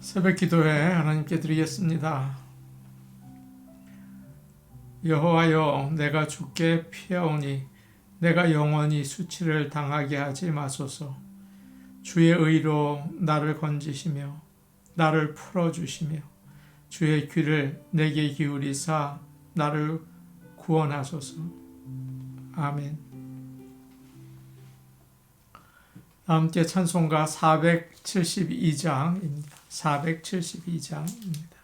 새벽 기도회 하나님께 드리겠습니다. 여호와여, 내가 주께 피하오니 내가 영원히 수치를 당하게 하지 마소서. 주의 의로 나를 건지시며 나를 풀어주시며 주의 귀를 내게 기울이사 나를 구원하소서. 아멘. 함께 찬송가 472장입니다. 472장입니다.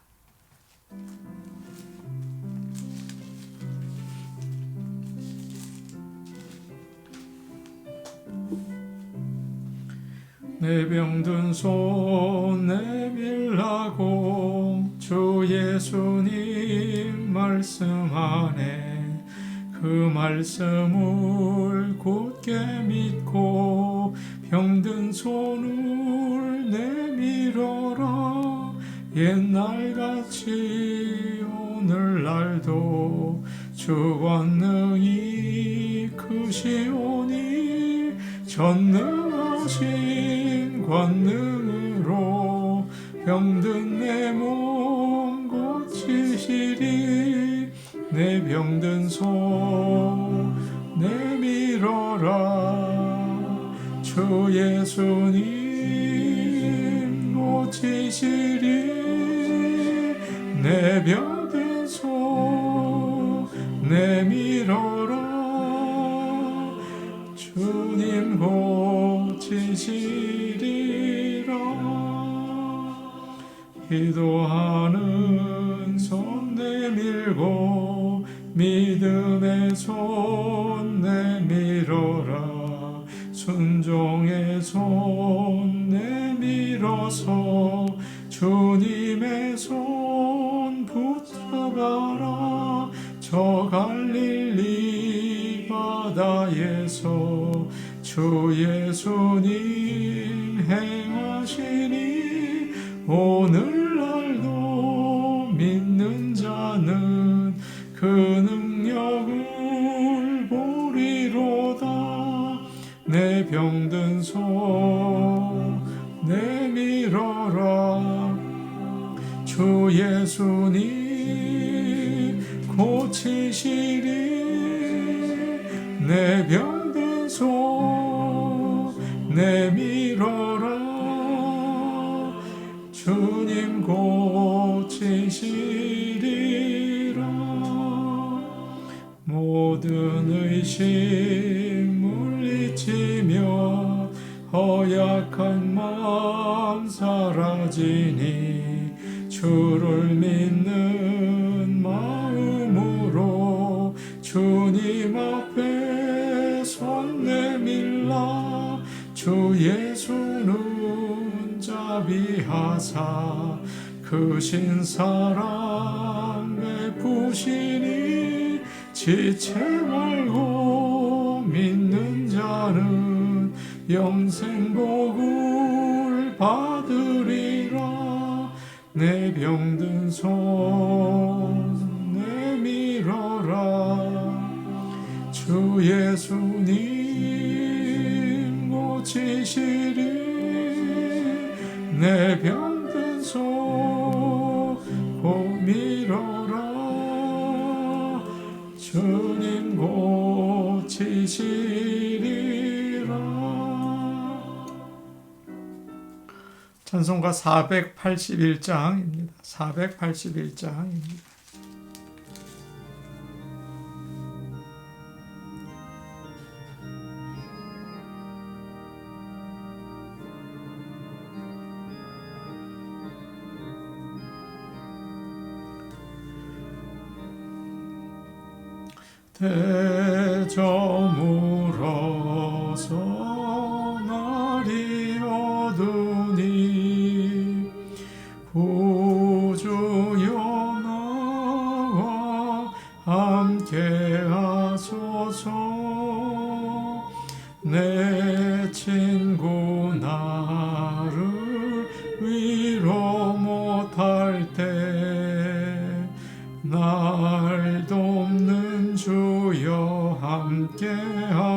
내 병든 손 내밀라고 주 예수님 말씀하네. 그 말씀을 굳게 믿고 병든 손을 내밀어라. 옛날같이 오늘날도 주 권능이 크시오니 전능하신 권능으로 병든 내 몸 고치시리. 내 병든 손 내밀어라. 주 예수님 고치시리. 내 병든 손 내밀어라. 주님 고치시리라. 기도하는 손 내밀고 믿음의 손 내밀어라. 순종의 손 내밀어서 주님의 손 붙잡아라. 저 갈릴리 바다에서 주 예수님 행하시니 오늘날도 믿는 자는 그 능력을 보리로다. 내 병든 손 내밀어라. 주 예수님 고치시리. 내 병든 손 내밀어라. 주님 고치시리라. 모든 의심 물리치며 허약한 마음 사라지니 주를 믿는 마음으로 주님 앞에 손 내밀라. 주 예수는 자비하사 크신 사랑 베푸시니 지체 말고 믿는 자는 영생 복을 받으리라. 내 병든 손 내밀어라. 주 예수님 고치시리. 내 병든 손 고밀어라. 주님 고치시리라. 찬송가 481장입니다. 481장입니다. 대저물어서 날이 어두니 구주여 나와 함께하소서. 내 친구 나를 위로 못할 때 날 돕는 주여 함께하소.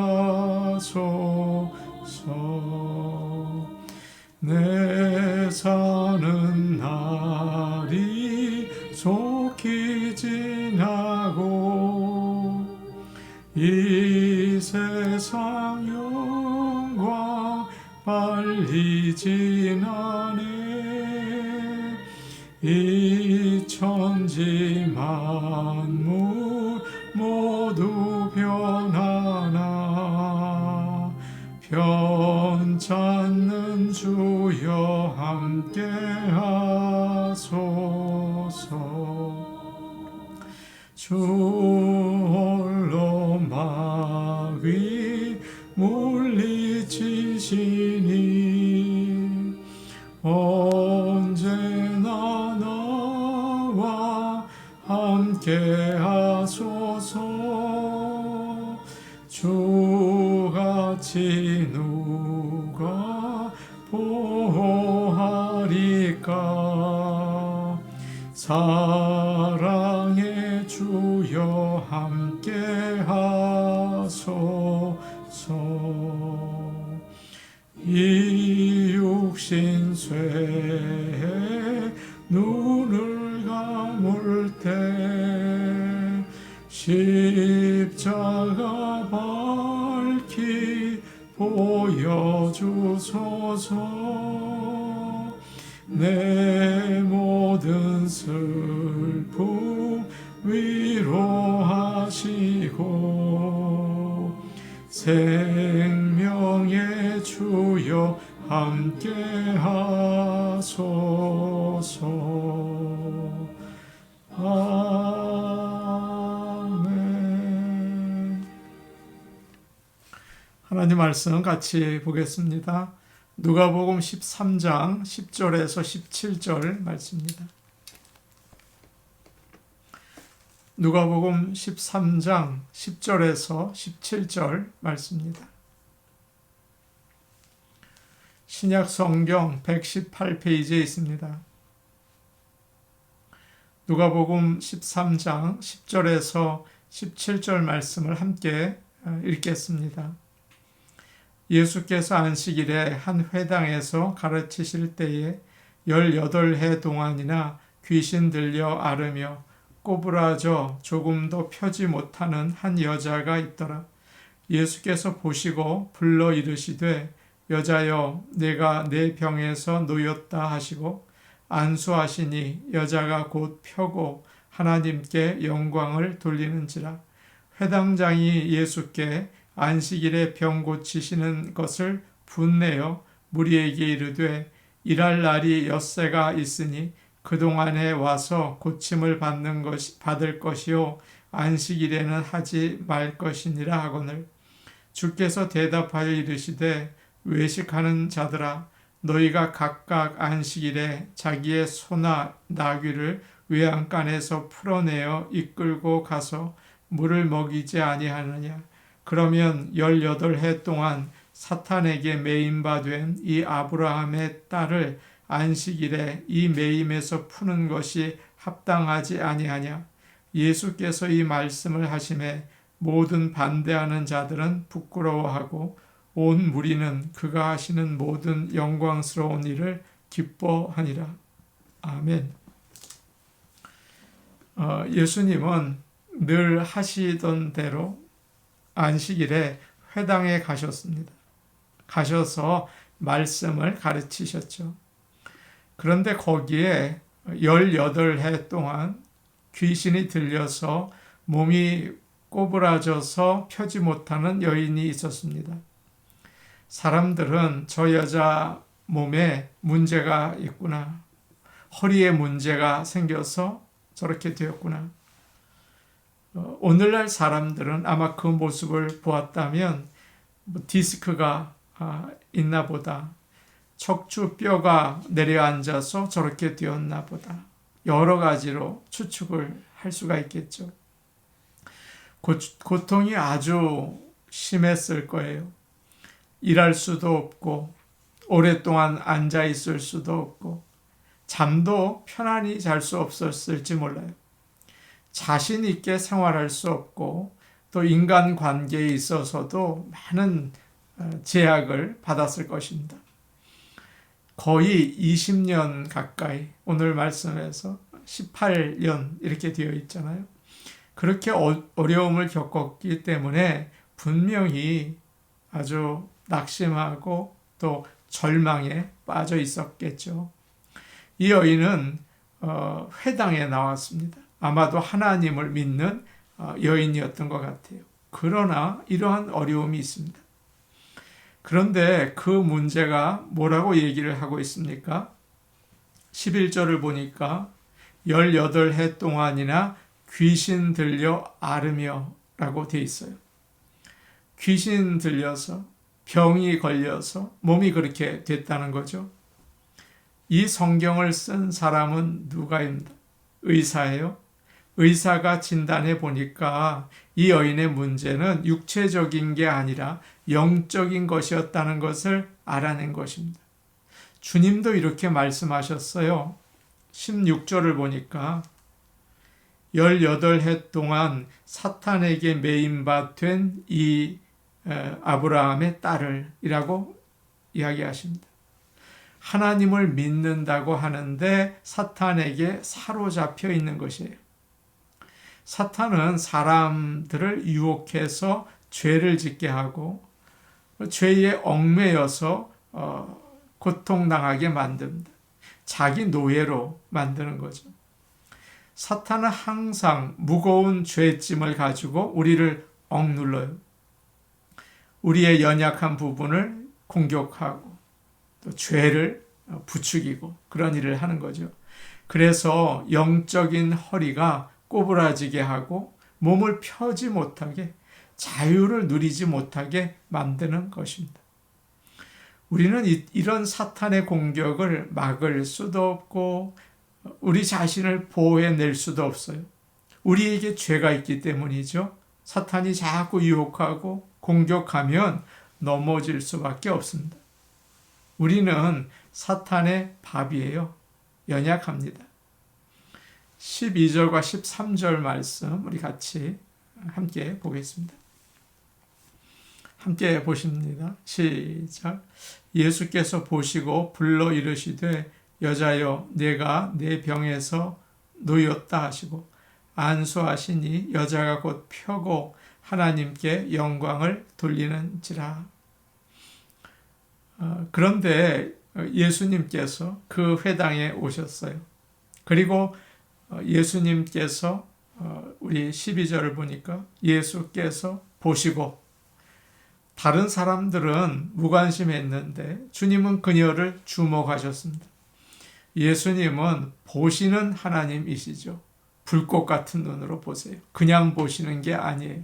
사는 날이 속히 지나고 이 세상 영광 빨리 지나네. 이 천지 만물 모두 변하나 변찮는 주여 함께 하소서. 주 홀로 마귀 물리치시니 언제나 나와 함께 하소서. 주같이 누가 보호하리까. 사랑의 주여 함께 하소서. 이 육신 쇠에 눈을 감을 때 십자가 밝히 보여주소서. 내 모든 슬픔 위로하시고 생명의 주여 함께 하소서. 아멘. 하나님 말씀 같이 보겠습니다. 누가복음 13장 10절에서 17절 말씀입니다. 누가복음 13장 10절에서 17절 말씀입니다. 신약 성경 118페이지에 있습니다. 누가복음 13장 10절에서 17절 말씀을 함께 읽겠습니다. 예수께서 안식일에 한 회당에서 가르치실 때에 18해 동안이나 귀신 들려 앓으며 꼬부라져 조금도 펴지 못하는 한 여자가 있더라. 예수께서 보시고 불러 이르시되 여자여 내가 내 병에서 놓였다 하시고 안수하시니 여자가 곧 펴고 하나님께 영광을 돌리는지라. 회당장이 예수께 안식일에 병 고치시는 것을 분내어 무리에게 이르되 일할 날이 엿새가 있으니 그동안에 와서 고침을 받을 것이요 안식일에는 하지 말 것이니라 하거늘. 주께서 대답하여 이르시되 외식하는 자들아 너희가 각각 안식일에 자기의 소나 나귀를 외양간에서 풀어내어 이끌고 가서 물을 먹이지 아니하느냐. 그러면 18해 동안 사탄에게 매임바 된 이 아브라함의 딸을 안식일에 이 매임에서 푸는 것이 합당하지 아니하냐. 예수께서 이 말씀을 하심에 모든 반대하는 자들은 부끄러워하고 온 무리는 그가 하시는 모든 영광스러운 일을 기뻐하니라. 아멘. 예수님은 늘 하시던 대로 안식일에 회당에 가셨습니다. 가셔서 말씀을 가르치셨죠. 그런데 거기에 18해 동안 귀신이 들려서 몸이 꼬부라져서 펴지 못하는 여인이 있었습니다. 사람들은 저 여자 몸에 문제가 있구나. 허리에 문제가 생겨서 저렇게 되었구나. 오늘날 사람들은 아마 그 모습을 보았다면 디스크가 있나 보다. 척추뼈가 내려앉아서 저렇게 되었나 보다. 여러 가지로 추측을 할 수가 있겠죠. 고통이 아주 심했을 거예요. 일할 수도 없고 오랫동안 앉아 있을 수도 없고 잠도 편안히 잘 수 없었을지 몰라요. 자신 있게 생활할 수 없고 또 인간관계에 있어서도 많은 제약을 받았을 것입니다. 거의 20년 가까이, 오늘 말씀에서 18년 이렇게 되어 있잖아요. 그렇게 어려움을 겪었기 때문에 분명히 아주 낙심하고 또 절망에 빠져 있었겠죠. 이 여인은 회당에 나왔습니다. 아마도 하나님을 믿는 여인이었던 것 같아요. 그러나 이러한 어려움이 있습니다. 그런데 그 문제가 뭐라고 얘기를 하고 있습니까? 11절을 보니까 18해 동안이나 귀신 들려 앓으며 라고 되어 있어요. 귀신 들려서 병이 걸려서 몸이 그렇게 됐다는 거죠. 이 성경을 쓴 사람은 누가입니다. 의사예요. 의사가 진단해 보니까 이 여인의 문제는 육체적인 게 아니라 영적인 것이었다는 것을 알아낸 것입니다. 주님도 이렇게 말씀하셨어요. 16절을 보니까 18해 동안 사탄에게 매임받은 이 아브라함의 딸을이라고 이야기하십니다. 하나님을 믿는다고 하는데 사탄에게 사로잡혀 있는 것이에요. 사탄은 사람들을 유혹해서 죄를 짓게 하고 죄에 얽매여서 고통당하게 만듭니다. 자기 노예로 만드는 거죠. 사탄은 항상 무거운 죄짐을 가지고 우리를 억눌러요. 우리의 연약한 부분을 공격하고 또 죄를 부추기고 그런 일을 하는 거죠. 그래서 영적인 허리가 꼬부라지게 하고 몸을 펴지 못하게, 자유를 누리지 못하게 만드는 것입니다. 우리는 이런 사탄의 공격을 막을 수도 없고 우리 자신을 보호해낼 수도 없어요. 우리에게 죄가 있기 때문이죠. 사탄이 자꾸 유혹하고 공격하면 넘어질 수밖에 없습니다. 우리는 사탄의 밥이에요. 연약합니다. 12절과 13절 말씀 우리 같이 함께 보겠습니다. 함께 보십니다. 시작. 예수께서 보시고 불러 이르시되 여자여 내가 내 병에서 놓였다 하시고 안수하시니 여자가 곧 펴고 하나님께 영광을 돌리는지라. 그런데 예수님께서 그 회당에 오셨어요. 그리고 예수님께서 우리 12절을 보니까 예수께서 보시고, 다른 사람들은 무관심했는데 주님은 그녀를 주목하셨습니다. 예수님은 보시는 하나님이시죠. 불꽃 같은 눈으로 보세요. 그냥 보시는 게 아니에요.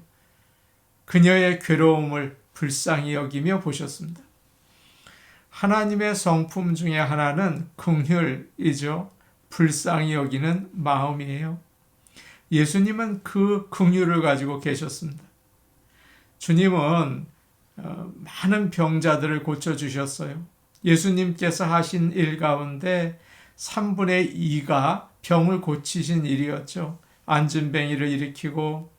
그녀의 괴로움을 불쌍히 여기며 보셨습니다. 하나님의 성품 중에 하나는 긍휼이죠. 불쌍히 여기는 마음이에요. 예수님은 그 긍휼을 가지고 계셨습니다. 주님은 많은 병자들을 고쳐주셨어요. 예수님께서 하신 일 가운데 3분의 2가 병을 고치신 일이었죠. 안진뱅이를 일으키고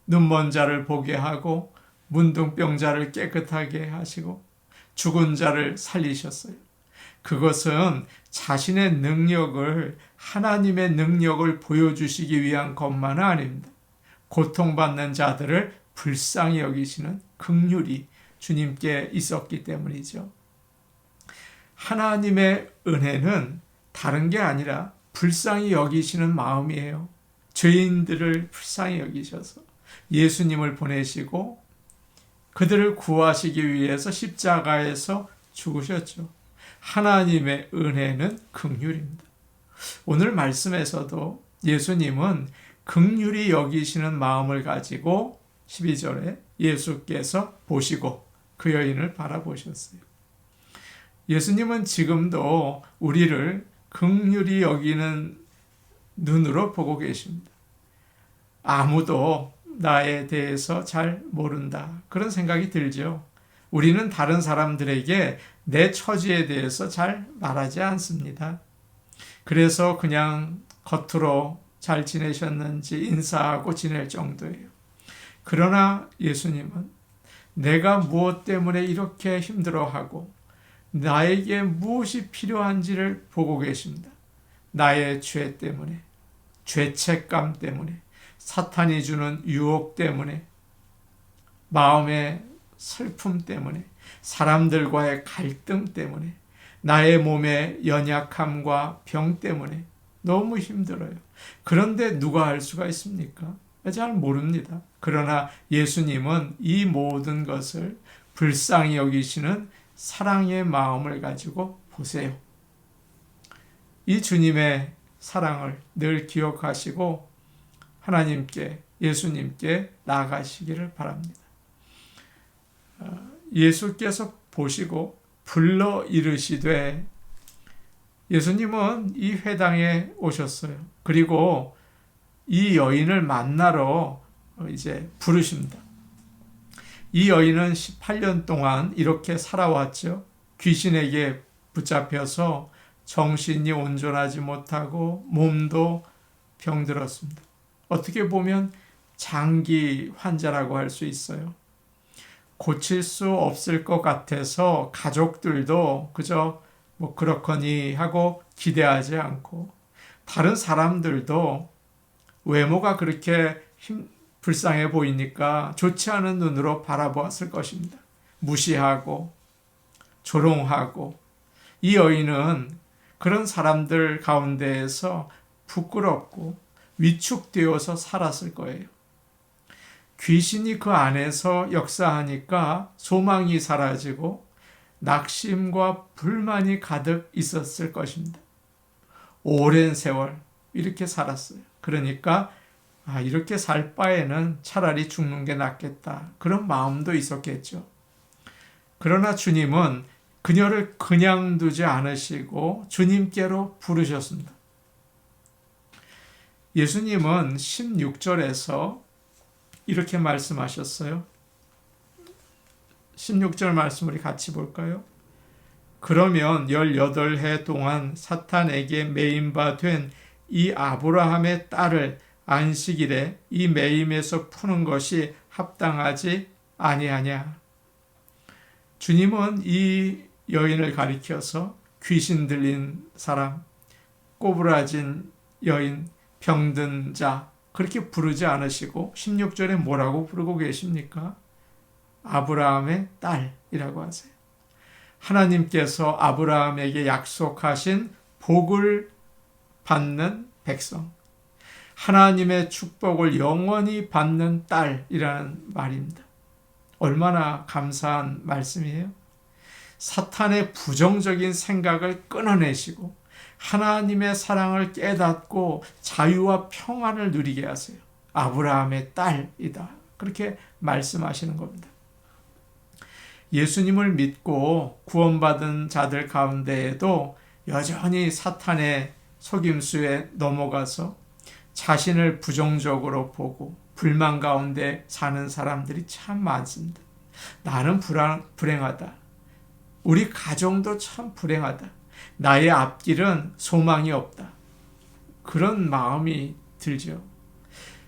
눈먼 자를 보게 하고 문둥병자를 깨끗하게 하시고 죽은 자를 살리셨어요. 그것은 자신의 능력을, 하나님의 능력을 보여주시기 위한 것만은 아닙니다. 고통받는 자들을 불쌍히 여기시는 긍휼이 주님께 있었기 때문이죠. 하나님의 은혜는 다른 게 아니라 불쌍히 여기시는 마음이에요. 죄인들을 불쌍히 여기셔서 예수님을 보내시고 그들을 구하시기 위해서 십자가에서 죽으셨죠. 하나님의 은혜는 긍휼입니다. 오늘 말씀에서도 예수님은 긍휼히 여기시는 마음을 가지고 12절에 예수께서 보시고 그 여인을 바라보셨어요. 예수님은 지금도 우리를 긍휼히 여기는 눈으로 보고 계십니다. 아무도 나에 대해서 잘 모른다, 그런 생각이 들죠. 우리는 다른 사람들에게 내 처지에 대해서 잘 말하지 않습니다. 그래서 그냥 겉으로 잘 지내셨는지 인사하고 지낼 정도예요. 그러나 예수님은 내가 무엇 때문에 이렇게 힘들어하고 나에게 무엇이 필요한지를 보고 계십니다. 나의 죄 때문에, 죄책감 때문에, 사탄이 주는 유혹 때문에, 마음의 슬픔 때문에, 사람들과의 갈등 때문에, 나의 몸의 연약함과 병 때문에 너무 힘들어요. 그런데 누가 알 수가 있습니까? 잘 모릅니다. 그러나 예수님은 이 모든 것을 불쌍히 여기시는 사랑의 마음을 가지고 보세요. 이 주님의 사랑을 늘 기억하시고 하나님께, 예수님께 나아가시기를 바랍니다. 예수께서 보시고 불러 이르시되, 예수님은 이 회당에 오셨어요. 그리고 이 여인을 만나러 이제 부르십니다. 이 여인은 18년 동안 이렇게 살아왔죠. 귀신에게 붙잡혀서 정신이 온전하지 못하고 몸도 병들었습니다. 어떻게 보면 장기 환자라고 할 수 있어요. 고칠 수 없을 것 같아서 가족들도 그저 그렇거니 하고 기대하지 않고, 다른 사람들도 외모가 그렇게 불쌍해 보이니까 좋지 않은 눈으로 바라보았을 것입니다. 무시하고 조롱하고, 이 여인은 그런 사람들 가운데에서 부끄럽고 위축되어서 살았을 거예요. 귀신이 그 안에서 역사하니까 소망이 사라지고 낙심과 불만이 가득 있었을 것입니다. 오랜 세월 이렇게 살았어요. 그러니까 이렇게 살 바에는 차라리 죽는 게 낫겠다, 그런 마음도 있었겠죠. 그러나 주님은 그녀를 그냥 두지 않으시고 주님께로 부르셨습니다. 예수님은 16절에서 이렇게 말씀하셨어요. 16절 말씀 우리 같이 볼까요? 그러면 18해 동안 사탄에게 매임바 된 이 아브라함의 딸을 안식일에 이 매임에서 푸는 것이 합당하지 아니하냐. 주님은 이 여인을 가리켜서 귀신 들린 사람, 꼬부라진 여인, 병든 자, 그렇게 부르지 않으시고 16절에 뭐라고 부르고 계십니까? 아브라함의 딸이라고 하세요. 하나님께서 아브라함에게 약속하신 복을 받는 백성, 하나님의 축복을 영원히 받는 딸이라는 말입니다. 얼마나 감사한 말씀이에요. 사탄의 부정적인 생각을 끊어내시고 하나님의 사랑을 깨닫고 자유와 평안을 누리게 하세요. 아브라함의 딸이다, 그렇게 말씀하시는 겁니다. 예수님을 믿고 구원받은 자들 가운데에도 여전히 사탄의 속임수에 넘어가서 자신을 부정적으로 보고 불만 가운데 사는 사람들이 참 많습니다. 나는 불행하다. 우리 가정도 참 불행하다. 나의 앞길은 소망이 없다. 그런 마음이 들죠.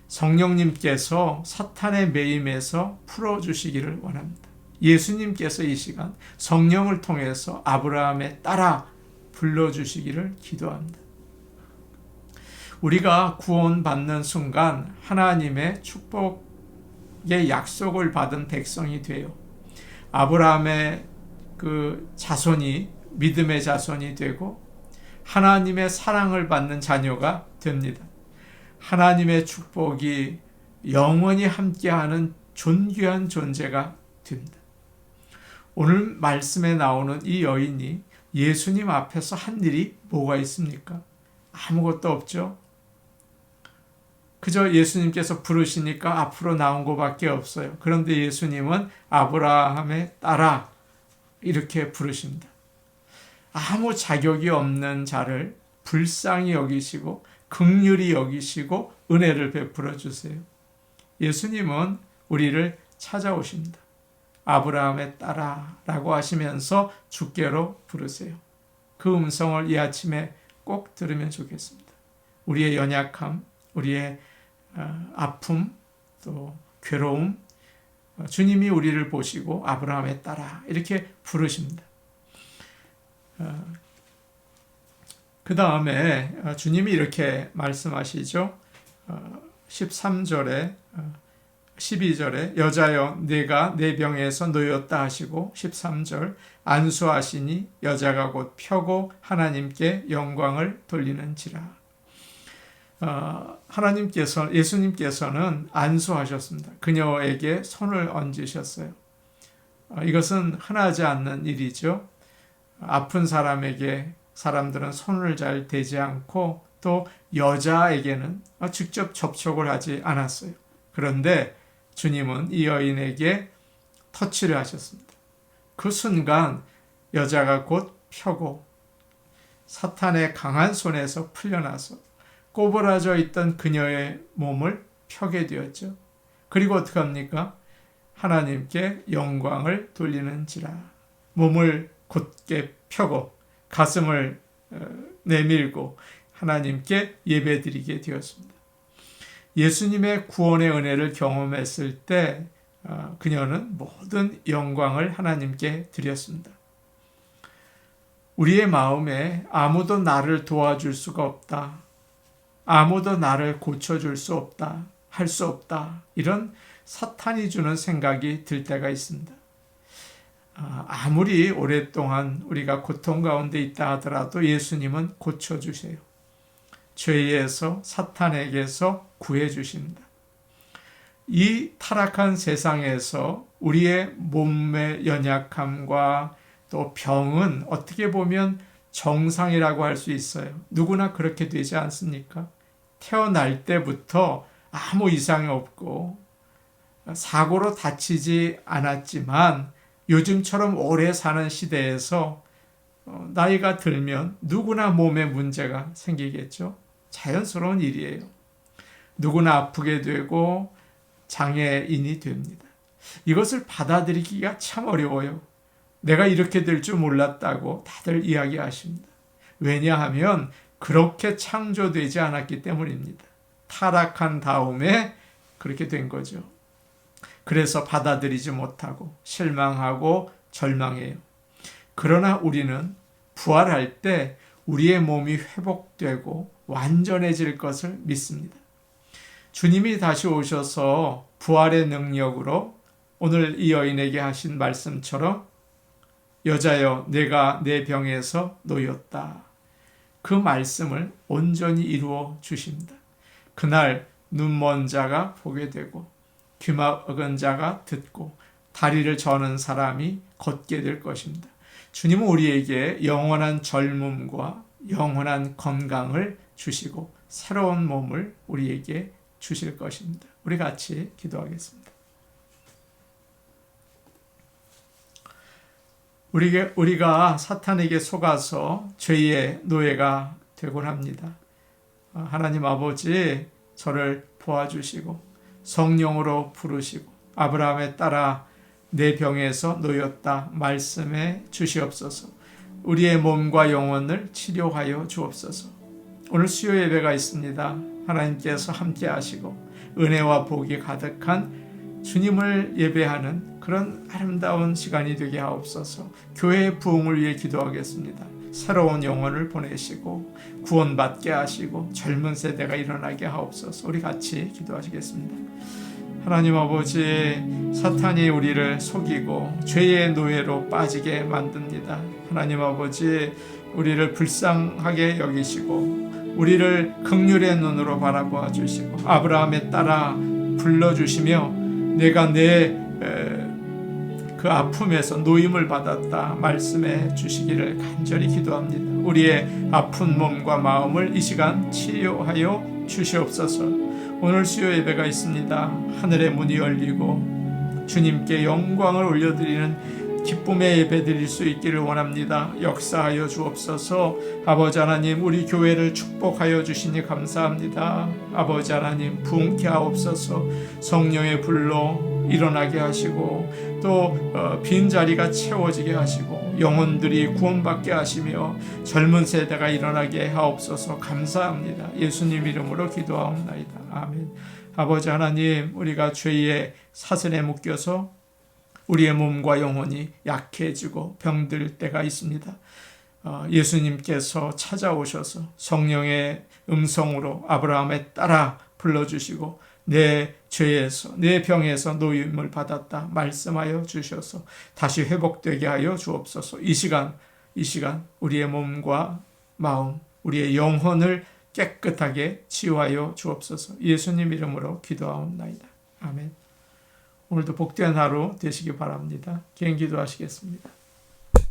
성령님께서 사탄의 매임에서 풀어주시기를 원합니다. 예수님께서 이 시간 성령을 통해서 아브라함의 딸아 불러주시기를 기도합니다. 우리가 구원받는 순간 하나님의 축복의 약속을 받은 백성이 돼요. 아브라함의 그 자손이 믿음의 자손이 되고 하나님의 사랑을 받는 자녀가 됩니다. 하나님의 축복이 영원히 함께하는 존귀한 존재가 됩니다. 오늘 말씀에 나오는 이 여인이 예수님 앞에서 한 일이 뭐가 있습니까? 아무것도 없죠. 그저 예수님께서 부르시니까 앞으로 나온 것밖에 없어요. 그런데 예수님은 아브라함의 딸아 이렇게 부르십니다. 아무 자격이 없는 자를 불쌍히 여기시고 긍휼히 여기시고 은혜를 베풀어 주세요. 예수님은 우리를 찾아오십니다. 아브라함의 딸아 라고 하시면서 주께로 부르세요. 그 음성을 이 아침에 꼭 들으면 좋겠습니다. 우리의 연약함, 우리의 아픔, 또 괴로움, 주님이 우리를 보시고 아브라함의 딸아 이렇게 부르십니다. 그 다음에 주님이 이렇게 말씀하시죠. 13절에 12절에 여자여 네가 내 병에서 놓였다 하시고 13절 안수하시니 여자가 곧 펴고 하나님께 영광을 돌리는지라. 예수님께서는 안수하셨습니다. 그녀에게 손을 얹으셨어요. 이것은 흔하지 않는 일이죠. 아픈 사람에게 사람들은 손을 잘 대지 않고 또 여자에게는 직접 접촉을 하지 않았어요. 그런데 주님은 이 여인에게 터치를 하셨습니다. 그 순간 여자가 곧 펴고 사탄의 강한 손에서 풀려나서 꼬부라져 있던 그녀의 몸을 펴게 되었죠. 그리고 어떻게 합니까? 하나님께 영광을 돌리는지라. 몸을 곧게 펴고 가슴을 내밀고 하나님께 예배드리게 되었습니다. 예수님의 구원의 은혜를 경험했을 때 그녀는 모든 영광을 하나님께 드렸습니다. 우리의 마음에 아무도 나를 도와줄 수가 없다. 아무도 나를 고쳐줄 수 없다. 할 수 없다. 이런 사탄이 주는 생각이 들 때가 있습니다. 아무리 오랫동안 우리가 고통 가운데 있다 하더라도 예수님은 고쳐주세요. 죄에서 사탄에게서 구해주십니다. 이 타락한 세상에서 우리의 몸의 연약함과 또 병은 어떻게 보면 정상이라고 할 수 있어요. 누구나 그렇게 되지 않습니까? 태어날 때부터 아무 이상이 없고 사고로 다치지 않았지만 요즘처럼 오래 사는 시대에서 나이가 들면 누구나 몸에 문제가 생기겠죠. 자연스러운 일이에요. 누구나 아프게 되고 장애인이 됩니다. 이것을 받아들이기가 참 어려워요. 내가 이렇게 될 줄 몰랐다고 다들 이야기하십니다. 왜냐하면 그렇게 창조되지 않았기 때문입니다. 타락한 다음에 그렇게 된 거죠. 그래서 받아들이지 못하고 실망하고 절망해요. 그러나 우리는 부활할 때 우리의 몸이 회복되고 완전해질 것을 믿습니다. 주님이 다시 오셔서 부활의 능력으로 오늘 이 여인에게 하신 말씀처럼 여자여 내가 내 병에서 놓였다. 그 말씀을 온전히 이루어 주십니다. 그날 눈먼 자가 보게 되고 귀 막은 자가 듣고 다리를 저는 사람이 걷게 될 것입니다. 주님은 우리에게 영원한 젊음과 영원한 건강을 주시고 새로운 몸을 우리에게 주실 것입니다. 우리 같이 기도하겠습니다. 우리가 사탄에게 속아서 죄의 노예가 되곤 합니다. 하나님 아버지 저를 도와주시고 성령으로 부르시고 아브라함에 따라 내 병에서 놓였다 말씀해 주시옵소서. 우리의 몸과 영혼을 치료하여 주옵소서. 오늘 수요 예배가 있습니다. 하나님께서 함께 하시고 은혜와 복이 가득한 주님을 예배하는 그런 아름다운 시간이 되게 하옵소서. 교회의 부흥을 위해 기도하겠습니다. 새로운 영혼을 보내시고 구원받게 하시고 젊은 세대가 일어나게 하옵소서. 우리 같이 기도하시겠습니다. 하나님 아버지, 사탄이 우리를 속이고 죄의 노예로 빠지게 만듭니다. 하나님 아버지, 우리를 불쌍하게 여기시고 우리를 긍휼의 눈으로 바라보아 주시고 아브라함에 따라 불러주시며 내가 내 그 아픔에서 노임을 받았다 말씀해 주시기를 간절히 기도합니다. 우리의 아픈 몸과 마음을 이 시간 치유하여 주시옵소서. 오늘 수요 예배가 있습니다. 하늘의 문이 열리고 주님께 영광을 올려드리는 기쁨의 예배 드릴 수 있기를 원합니다. 역사하여 주옵소서. 아버지 하나님, 우리 교회를 축복하여 주시니 감사합니다. 아버지 하나님, 부흥케 하옵소서. 성령의 불로 일어나게 하시고 또 빈자리가 채워지게 하시고 영혼들이 구원받게 하시며 젊은 세대가 일어나게 하옵소서. 감사합니다. 예수님 이름으로 기도하옵나이다. 아멘. 아버지 하나님, 우리가 죄의 사슬에 묶여서 우리의 몸과 영혼이 약해지고 병들 때가 있습니다. 예수님께서 찾아오셔서 성령의 음성으로 아브라함의 딸아 불러주시고 내 죄에서 내 병에서 노임을 받았다 말씀하여 주셔서 다시 회복되게 하여 주옵소서. 이 시간 우리의 몸과 마음, 우리의 영혼을 깨끗하게 치유하여 주옵소서. 예수님 이름으로 기도하옵나이다. 아멘. 오늘도 복된 하루 되시기 바랍니다. 개인 기도하시겠습니다.